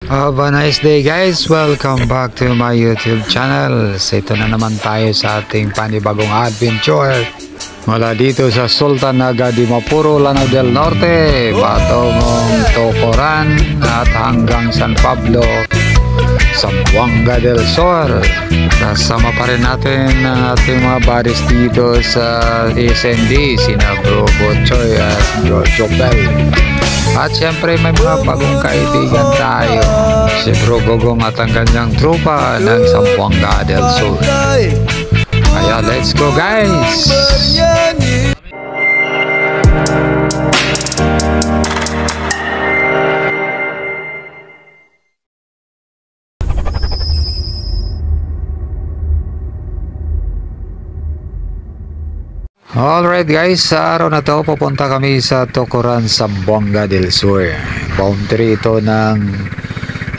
Have a nice day guys, welcome back to my YouTube channel. So ito na naman tayo sa ating panibagong adventure mula dito sa Sultan Naga di Mapuro, Lanao del Norte, patungong Tocoran at hanggang San Pablo, Zamboanga del Sur. Kasama pa rin natin ang ating mga buddies dito sa SND, sina Bro Bochoy at Bro Jopel. At syempre may mga bagong kaibigan tayo, si Bro Gogong at ang kanyang tropa ng Zamboanga del Sur. Kaya let's go guys! Alright guys, sa araw na to pupunta kami sa Tocoran, Zamboanga del Sur. Boundary ito ng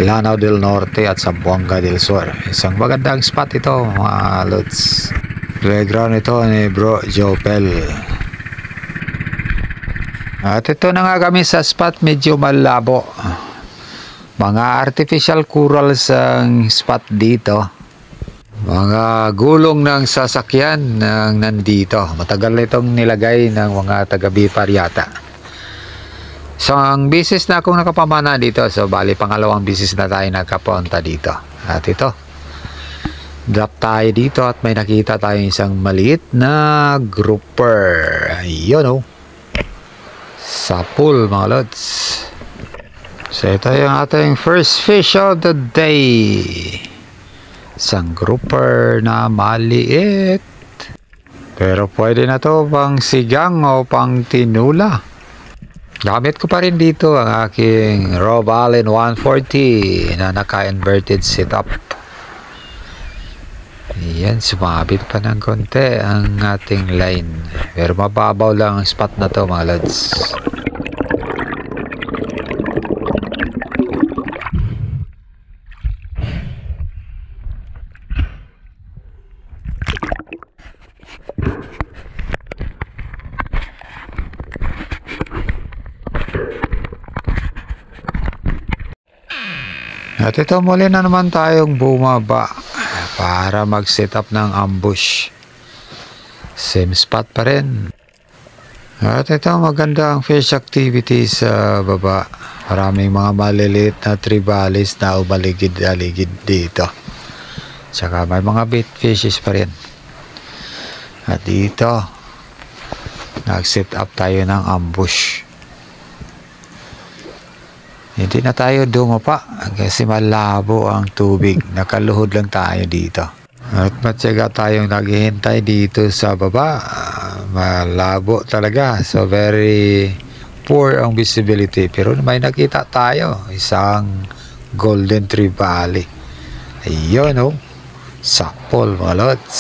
Lanao del Norte at Zamboanga del Sur. Isang magandang spot ito mga lods. Playground ito ni Bro Jopel. At ito na nga kami sa spot, medyo malabo. Mga artificial corals ang spot dito. Mga gulong ng sasakyan ng nandito. Matagal na itong nilagay ng mga taga-Bipar yata. So ang bisis na akong nakapamana dito. So bali pangalawang bisis na tayo nakapunta dito. At ito, drop tayo dito at may nakita tayo isang maliit na grouper. Ayun oh, sa pool mga lods. So ito yung ating first fish of the day. Isang grouper na maliit, pero pwede na to pang sigang o pang tinula. Gamit ko pa rin dito ang aking Robalin 140 na naka-inverted setup. Yan, sumabit pa ng konti ang ating line, pero mababaw lang ang spot na to mga lads. At ito muli na naman tayong bumaba para mag-set up ng ambush. Same spot pa rin. At ito maganda ang fish activity sa baba. Maraming mga maliliit na tribalis na umaligid-aligid dito. Tsaka may mga bait fishes pa rin. At dito nag-set up tayo ng ambush. Hindi na tayo dumapa kasi malabo ang tubig. Nakaluhod lang tayo dito. At matyaga tayong naghihintay dito sa baba. Malabo talaga. So very poor ang visibility. Pero may nakita tayo. Isang golden trevally. Ayun oh. Sapol mga lods.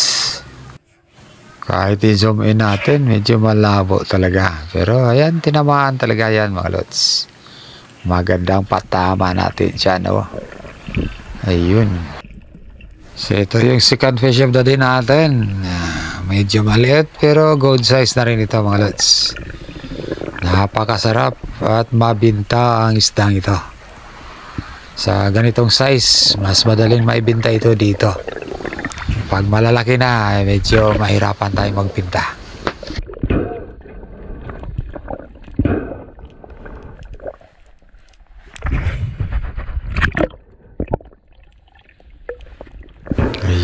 Kahit i-zoom in natin, medyo malabo talaga. Pero ayan, tinamaan talaga yan mga lods. Magandang patama natin dyan oh. Ayun. So ito yung second fish of the day natin. Medyo maliit pero good size na rin ito mga lods. Napakasarap at mabinta ang isdang ito. Sa ganitong size, mas madaling maibinta ito dito. Pag malalaki na, medyo mahirapan tayong magbinta.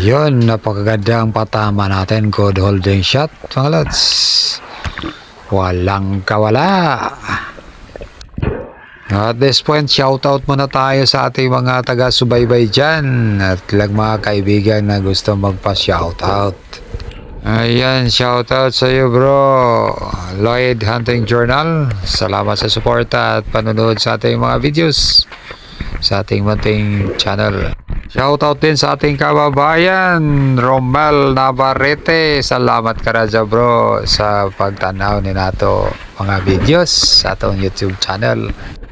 Ayun, napakagandang patama natin. Good holding shot mga lods. Walang kawala. At this point, shoutout muna tayo sa ating mga taga-subaybay dyan at ilang mga kaibigan na gusto magpa-shoutout. Ayan, shoutout sa iyo bro Lloyd Hunting Journal. Salamat sa suporta at panonood sa ating mga videos sa ating munting channel. Shoutout din sa ating kababayan Romel Navarrete. Salamat karadya bro sa pagtanaw ni nato mga videos sa atong YouTube channel.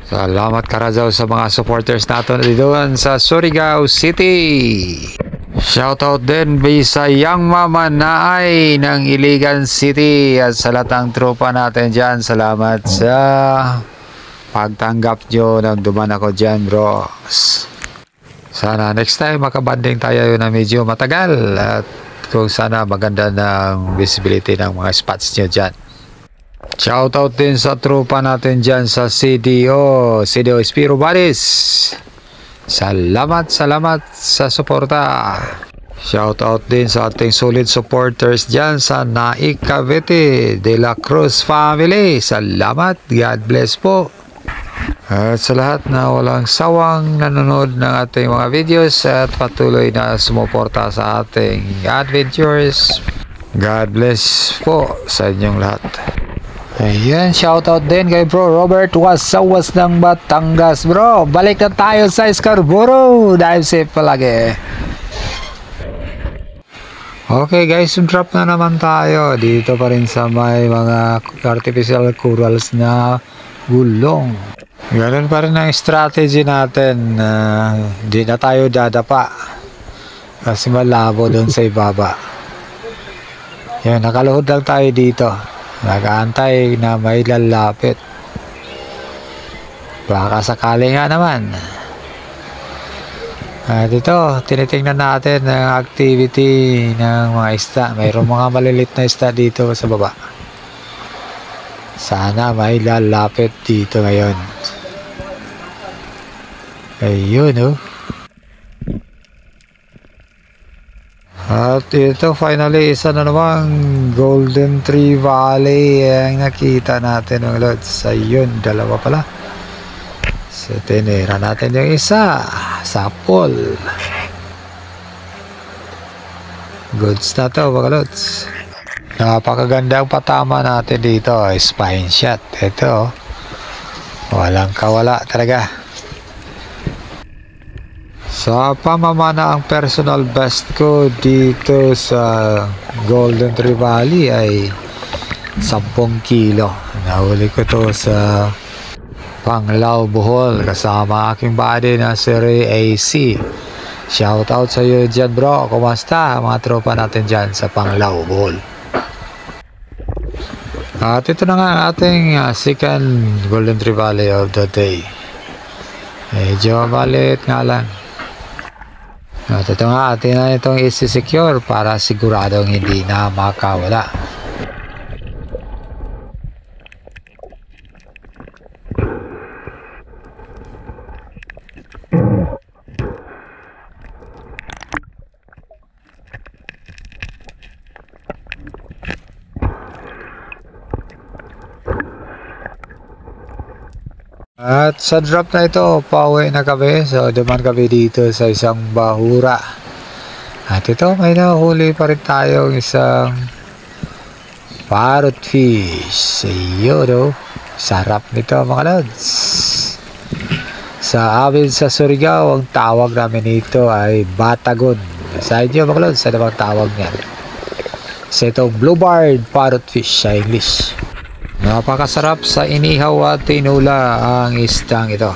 Salamat karadya sa mga supporters nato doon sa Surigao City. Shoutout din sa Yang Mama Naay ng Iligan City at sa lahat ng tropa natin dyan. Salamat sa pagtanggap nyo nang duman ako dyan bro. Sana next time makabanding tayo na medyo matagal at kung sana maganda ng visibility ng mga spots nyo dyan. Shoutout din sa tropa natin dyan sa CDO Spiro Baris. Salamat sa suporta. Shoutout din sa ating solid supporters dyan sa Naik Cavite de la Cruz family. Salamat, God bless po. At sa lahat na walang sawang nanonood ng ating mga videos at patuloy na sumuporta sa ating adventures, God bless po sa inyong lahat. Ayan, shoutout din kay bro Robert Wasawas ng Batangas. Bro, balik na tayo sa Scarborough. Dive safe palagi. Okay guys, drop na naman tayo. Dito pa rin sa may mga artificial corals na gulong. Ganun pa rin ang strategy natin. Di na tayo dadapa kasi malabo doon sa ibaba. Yan, nakaluhod lang tayo dito. Nag-aantay na may lalapit. Baka sakali nga naman. At ito, tinitingnan natin ang activity ng mga isda. Mayroong mga malilit na isda dito sa baba. Sana may lalapit dito ngayon. Ayun, oh. At ito, finally, isa na namang Golden Tree Valley ang nakita natin ng lods. Ayun, dalawa pala. So, tinira natin yung isa. Sapol. Goods na to, mga lods. Napakagandang patama natin dito. Spine shot. Ito, walang kawala talaga. Sa pamamana ang personal best ko dito sa Golden Tree Valley ay 10 kilo. Nahuli ko to sa Panglao, Bohol kasama aking buddy na si Ray AC. Shout out sa iyo dyan bro. Kumusta mga tropa natin dyan sa Panglao, Bohol. At ito na nga ang ating second Golden Tree Valley of the day. Medyo malit nga lang. At ito nga, atin na itong isi-secure para siguradong hindi na makawala. At sa drop na ito, pauwi na kami. So, duman kami dito sa isang bahura. At ito, may nahuli pa rin tayong isang parrot fish. Ayun, oh. Sarap nito mga lods. Sa amin sa Surigao, ang tawag namin nito ay batagon. Sa inyo mga lods, ano bang tawag niyan? So, itong bluebird parrot fish sa English. Napakasarap sa inihaw at tinula ang istang ito.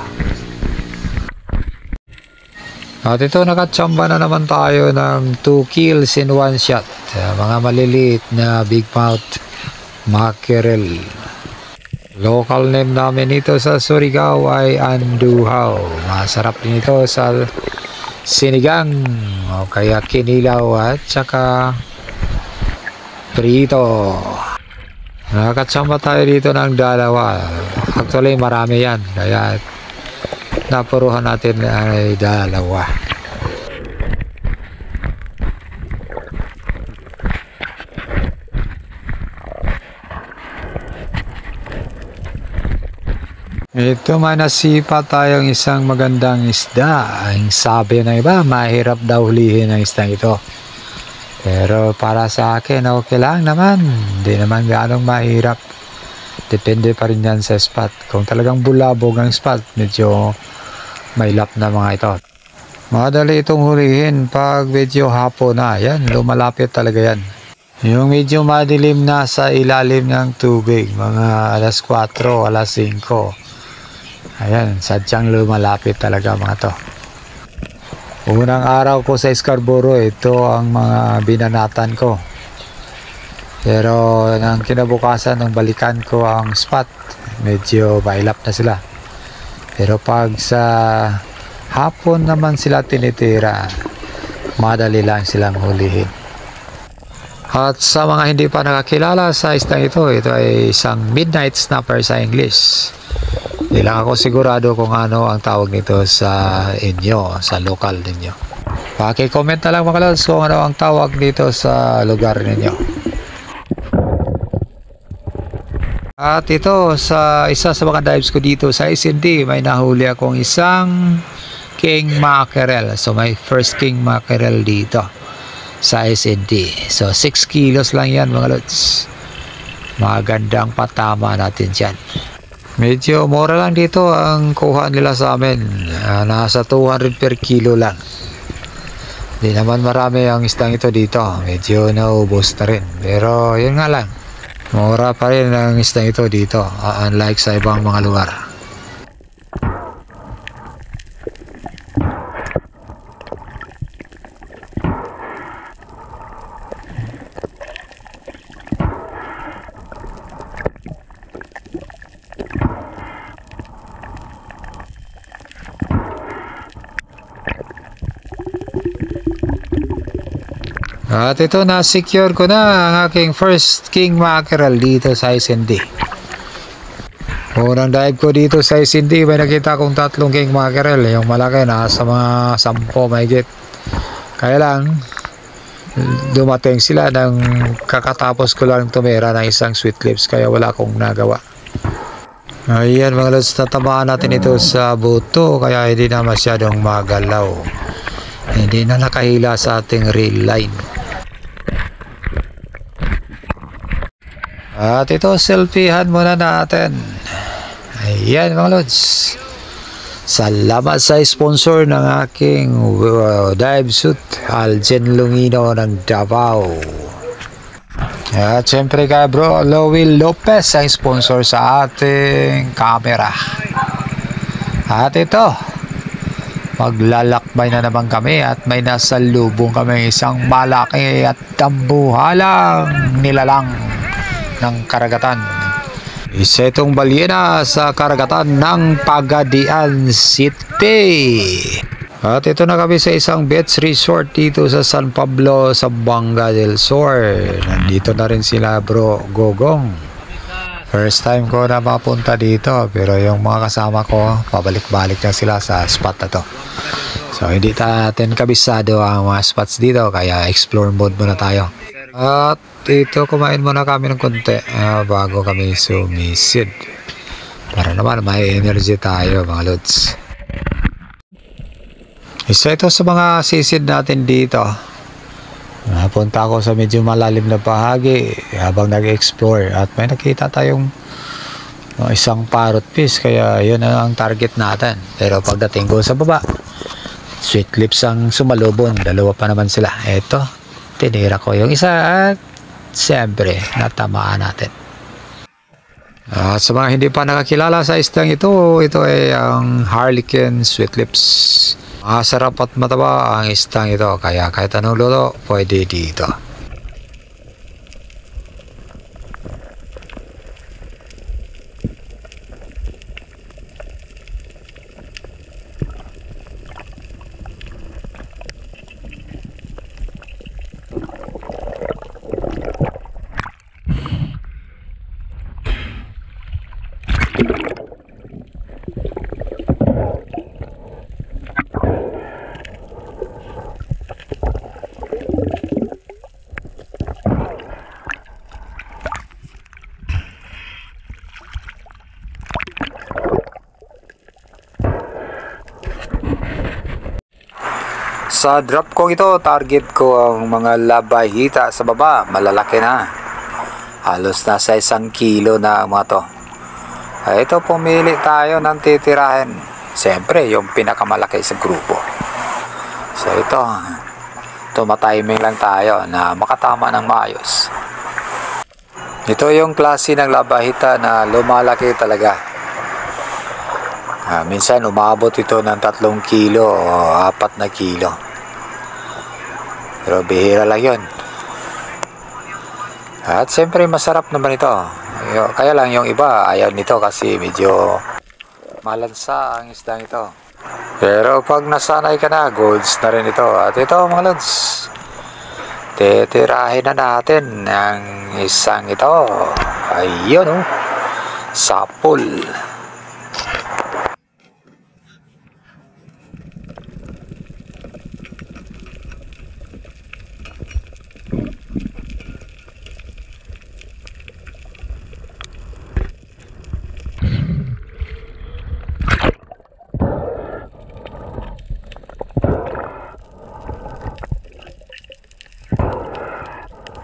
At ito, nakatsamba na naman tayo ng 2 kills in 1 shot. Mga maliliit na big mouth mackerel. Local name namin ito sa Surigao ay anduhaw. Masarap din ito sa sinigang o kaya kinilaw at saka prito. Nakatsamba tayo dito ng dalawa. Actually marami yan, kaya napuruhan natin ay dalawa. Ito, may nasipa tayong isang magandang isda. Ang sabi ng iba, mahirap daw hulihin ang isdang ito. Pero para sa akin, okay lang naman. Hindi naman gaanong mahirap. Depende pa rin yan sa spot. Kung talagang bulabog ang spot, medyo may lap na mga ito. Madali itong hulihin pag medyo hapon na. Yan, lumalapit talaga yan. Yung medyo madilim na sa ilalim ng tubig, mga alas 4, alas 5. Ayan, sadyang lumalapit talaga mga to. Unang araw ko sa Scarborough, ito ang mga binanatan ko. Pero nang kinabukasan, nang balikan ko ang spot, medyo mailap na sila. Pero pag sa Hapon naman sila tinitira. Madali lang silang hulihin. At sa mga hindi pa nakakilala sa isdang ito ay isang midnight snapper sa English. Hindi lang ako sigurado kung ano ang tawag nito sa inyo, sa lokal ninyo. Paki-comment na lang mga lods kung ano ang tawag dito sa lugar ninyo. At ito, sa isa sa mga dives ko dito sa SND, may nahuli akong isang king mackerel. So may first king mackerel dito sa SND. So 6 kilos lang yan mga lods. Magandang patama natin dyan. Medyo mura lang dito ang kuha nila sa amin. Nasa 200 per kilo lang. Hindi naman marami ang isdang ito dito. Medyo naubos na rin. Pero yun nga lang. Mura pa rin ang isdang ito dito. Unlike sa ibang mga lugar. At ito, na-secure ko na ang aking first king mackerel dito sa SND. Unang dive ko dito sa SND, may nakita kong 3 king mackerel. Yung malaki na sa mga 10 mahigit. Kaya lang, dumating sila nang kakatapos ko lang tumira ng isang sweet lips. Kaya wala akong nagawa. Ayan mga lods, tatamaan natin ito sa buto. Kaya hindi na masyadong magalaw. Hindi na nakahila sa ating reel line. At ito, selfiehan muna natin. Ayan mga lods. Salamat sa sponsor ng aking dive suit, Algen Lungino ng Davao. At syempre kay bro Lowell Lopez ang sponsor sa ating camera. At ito, maglalakbay na naman kami at may nasa lubong kami isang malaki at tambuhalang nilalang ng karagatan. Isa itong balyena sa karagatan ng Pagadian City. At ito na kami sa isang beach resort dito sa San Pablo, sa Banga del Sur. Nandito na rin sila bro Gogong. First time ko na mapunta dito, pero yung mga kasama ko pabalik-balik na sila sa spot na to. So hindi natin kabisado ang mga spots dito, kaya explore mode muna tayo. At dito kumain muna kami ng konti bago kami sumisid, para naman may energy tayo mga lods. Isa ito sa mga sisid natin dito. Napunta ako sa medyo malalim na bahagi habang nag-explore at may nakita tayong isang parrot fish, kaya yun ang target natin. Pero pagdating ko sa baba, sweet lips ang sumalubon. Dalawa pa naman sila. Eto, tinira ko yung isa at siyempre natamaan natin. At sa mga hindi pa nakakilala sa isdang ito, ito ay ang Harlequin sweet lips. Masarap at mataba ang isdang ito, kaya kahit anong luto pwede dito. Sa drop ko ito, target ko ang mga labahita sa baba. Malalaki na. Halos nasa 1 kilo na ang mga to. Ito, pumili tayo ng titirahin. Siyempre, yung pinakamalaki sa grupo. So ito, tumatiming lang tayo na makatama ng maayos. Ito yung klase ng labahita na lumalaki talaga. Minsan umabot ito ng 3 kilo o 4 na kilo. Pero bihira lang yun. At siyempre masarap naman ito. Kaya lang yung iba ayaw nito kasi medyo malansa ang isdang ito. Pero pag nasanay ka na, goods na rin ito. At ito mga lods, titirahin na natin ang isang ito. Ayun oh, sapul.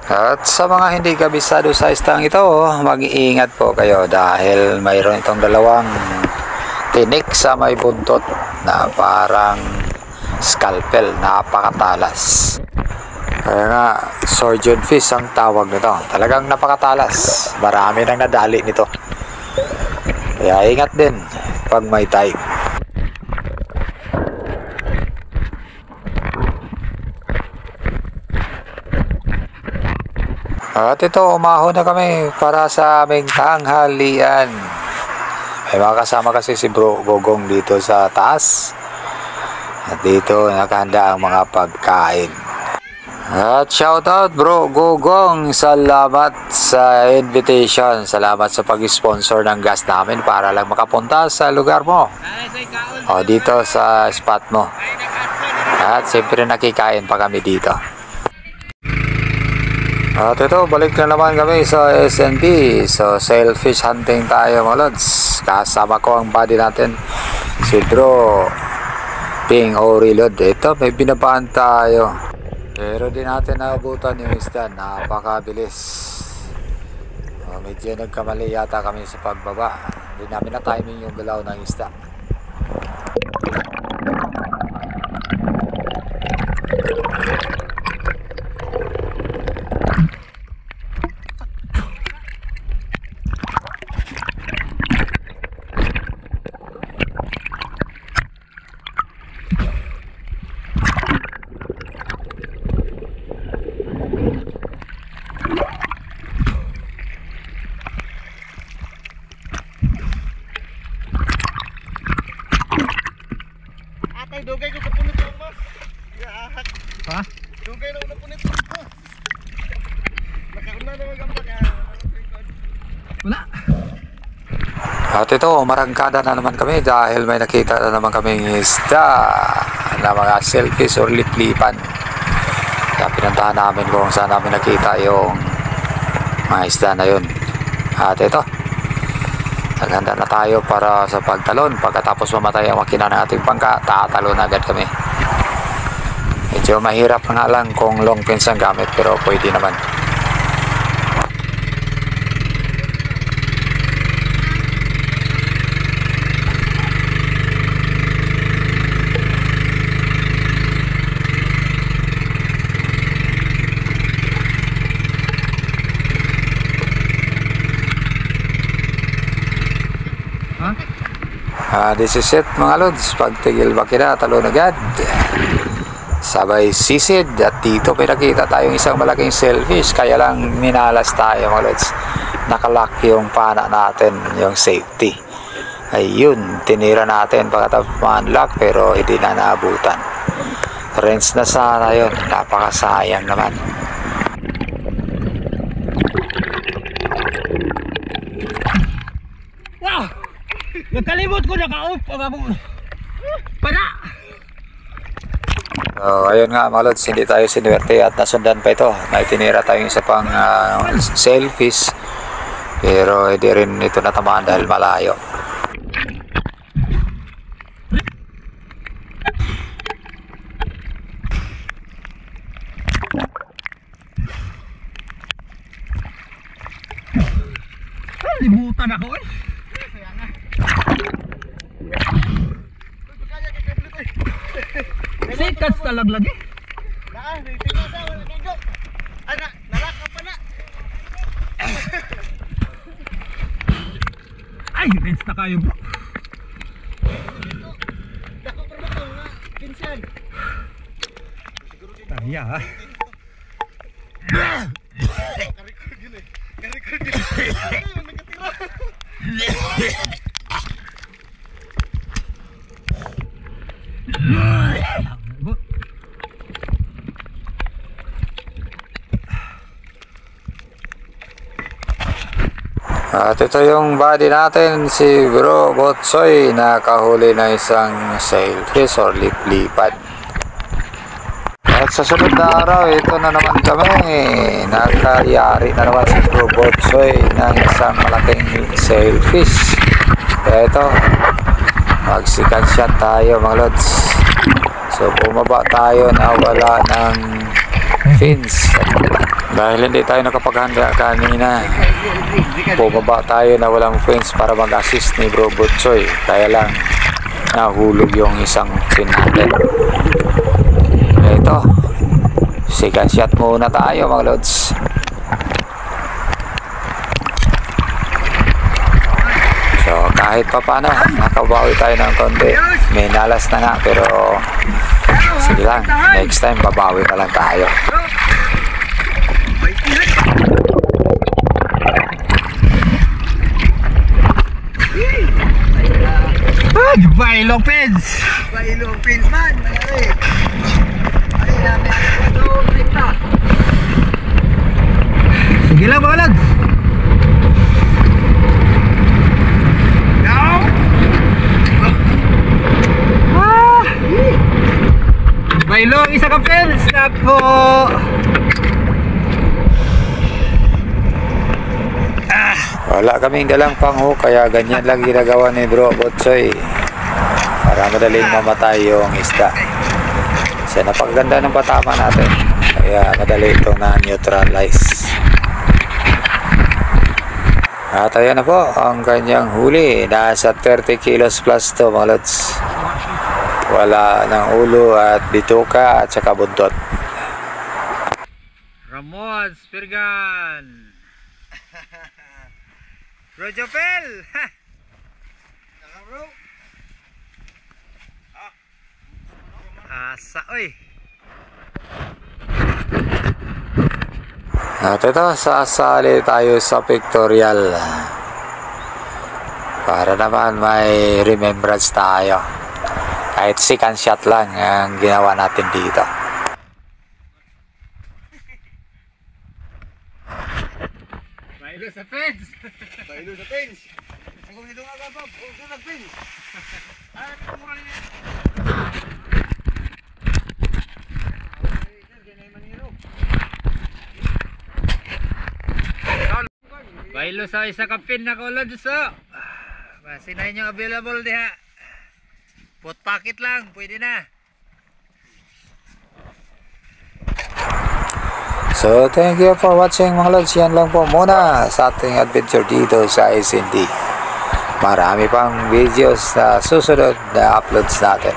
At sa mga hindi kabisado sa istang ito, mag-iingat po kayo dahil mayroon itong dalawang tinik sa may buntot na parang scalpel, napakatalas. Kaya nga, surgeon fish ang tawag nito. Talagang napakatalas. Marami nang nadali nito. Kaya ingat din pag may time. At ito, umahon na kami para sa aming tanghalian. May mga kasama kasi si Bro Gogong dito sa taas. At dito nakahanda ang mga pagkain. At shoutout Bro Gogong, salamat sa invitation. Salamat sa pag-sponsor ng gas namin para lang makapunta sa lugar mo. O dito sa spot mo. At siyempre nakikain pa kami dito. At ito, balik na naman kami sa SNP. So, sailfish hunting tayo mga lods. Kasama ko ang buddy natin, si Bro Ping Orilod. Ito, may binabaan tayo. Pero di natin naabutan yung isda. Napakabilis. Medyo nagkamali yata kami sa pagbaba. Hindi namin na timing yung galaw ng isda. Dugay ko kapunit lang mas. Ahak. Ha? Dugay lang napunit. Nakauna na magambak. Wala. At ito, marangkada na naman kami dahil may nakita na naman kaming isda na mga selfies or liplipan. Kaya pinuntahan namin kung saan namin nakita yung mga isda na yun. At ito, naghanda na tayo para sa pagtalon. Pagkatapos mamatay ang makina ng ating bangka, tatalon agad kami. Medyo mahirap nga lang kung long pins ang gamit, pero pwede naman. This is it mga lods. Pagtigil makina, talon agad. Sabay sisid. At dito may nakita tayong isang malaking shellfish. Kaya lang minalas tayo mga lods. Nakalock yung pana natin, yung safety. Ayun, tinira natin pagkatapos ma-unlock pero hindi na naabutan. Rinse na sana yun. Napakasayang naman. Nakalimot ko naka-off ang ako. Para! Ayun nga mga lods, hindi tayo sinuwerte at nasundan pa ito. May tinira tayong isa pang shellfish. Pero hindi rin ito natamaan dahil malayo. Limutan ako eh. Sikat sa laglagi. Naa, tingnan sa wala kay go. Ana, nalaka pa na. Ay, rinse na kayo bro. Dako pa ba nga pinsan? Taya ha. Karikor gini. Karikor gini. Ay, nakatira. At ito yung body natin, si Bro Botsoy, nakahuli ng isang sailfish or liplipad. At sa sunod na araw, ito na naman kami, nakayari na naman si Bro Botsoy ng isang malaking sailfish. Kaya ito, mag-second shot tayo mga lods. So bumaba tayo na wala ng fins. Dahil hindi tayo nakapaghanda kanina, bumaba tayo na walang fins para mag-assist ni Bro Botsoy. Kaya lang nahulog yung isang fin natin. Ito, second shot muna tayo mga lods. So kahit pa paano, nakabawi tayo ng konti. May nalas na nga pero sige lang, next time babawi na lang tayo. Bailong pins! Bailong pins man! Ay, namin ito trip na. Sige lang mga lads! Bailong isa ka pins! Nako! Wala kaming dalang panghook, kaya ganyan lang ginagawa ni Bro Botsoy para madaling mamatay yung isda. Kasi napakaganda ng patama natin, kaya madali itong na-neutralize. At ayan na po ang kanyang huli. Nasa 30 kilos plus to mga lods. Wala ng ulo at bituka at saka buntot. Ramon Spirgan! Rojopel! Nakabro! Asa, oy! At ito, sasali tayo sa pictorial para naman may remembrance tayo. Kahit second shot lang ang ginawa natin dito. Bailo sa fence! Bailo sa fence! Kung dito nga ka, Bob, kung dito nag-fence! Ay, mura niya! Bailo sa isa ka pin na kolod so. Basinay nyo available diha. Pot pocket lang, pwede na. So, thank you for watching mga lods. Yan lang po muna sa ating adventure dito sa SND. Marami pang videos na susunod na uploads natin.